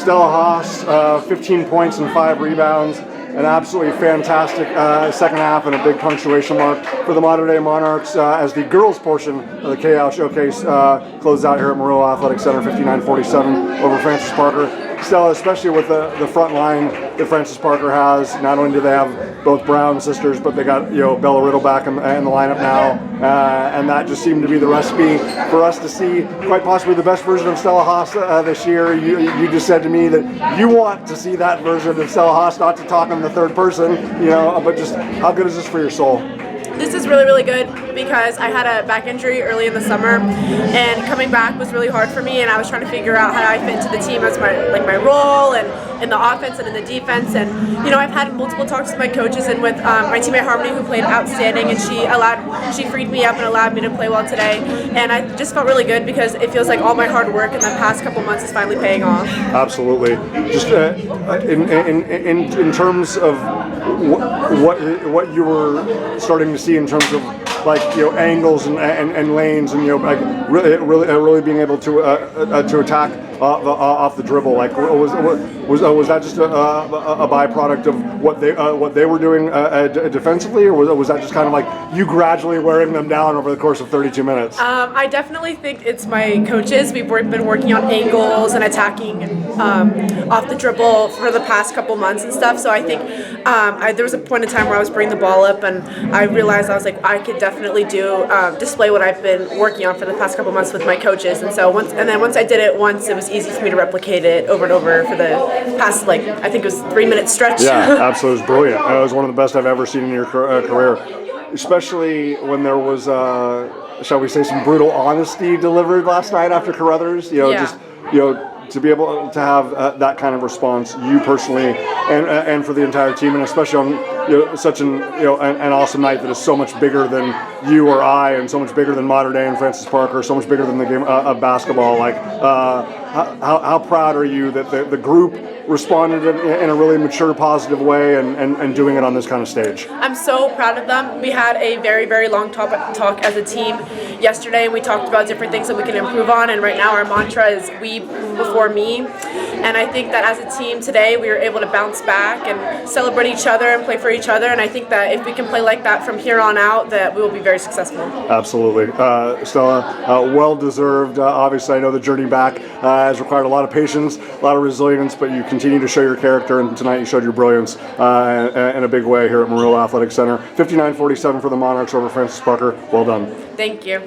Stella Hoss, 15 points and 5 rebounds. An absolutely fantastic second half and a big punctuation mark for the Mater Dei Monarchs as the girls portion of the Kay Yow Showcase closes out here at Meruelo Athletic Center, 59-47 over Francis Parker. Stella, especially with the front line that Francis Parker has, not only do they have both Brown sisters, but they got Bella Riddle back in the lineup now, and that just seemed to be the recipe for us to see quite possibly the best version of Stella Hoss this year. You just said to me that you want to see that version of Stella Hoss, not to talk in the third person, but just how good is this for your soul? This is really, really good because I had a back injury early in the summer, and coming back was really hard for me, and I was trying to figure out how I fit into the team as my role and in the offense and in the defense. And I've had multiple talks with my coaches and with my teammate Harmony, who played outstanding, and she freed me up and allowed me to play well today. And I just felt really good because it feels like all my hard work in the past couple months is finally paying off. Absolutely. Just in terms of what you were starting to see in terms of angles and lanes and really being able to attack off the dribble, was that just a byproduct of what they were doing defensively, or was that just kind of like you gradually wearing them down over the course of 32 minutes? I definitely think it's my coaches. We've been working on angles and attacking off the dribble for the past couple months and stuff. So I think there was a point in time where I was bringing the ball up, and I realized I was like, I could definitely display what I've been working on for the past couple months with my coaches. And so once I did it once, it was easy for me to replicate it over and over for the past, I think it was 3-minute stretch. Yeah, absolutely. It was brilliant. It was one of the best I've ever seen in your career, especially when there was, shall we say, some brutal honesty delivered last night after Carruthers. To be able to have that kind of response, you personally, and for the entire team, and especially on such an awesome night that is so much bigger than you or I, and so much bigger than Mater Dei and Francis Parker, so much bigger than the game of basketball. How proud are you that the group responded in a really mature, positive way, and doing it on this kind of stage? I'm so proud of them. We had a very, very long talk as a team yesterday, and we talked about different things that we can improve on, and right now our mantra is we before me. And I think that as a team today, we were able to bounce back and celebrate each other and play for each other, and I think that if we can play like that from here on out, that we will be very successful. Absolutely. Stella, well-deserved. Obviously, I know the journey back has required a lot of patience, a lot of resilience, but you continue to show your character, and tonight you showed your brilliance in a big way here at Meruelo Athletic Center. 59-47 for the Monarchs over Francis Parker. Well done. Thank you.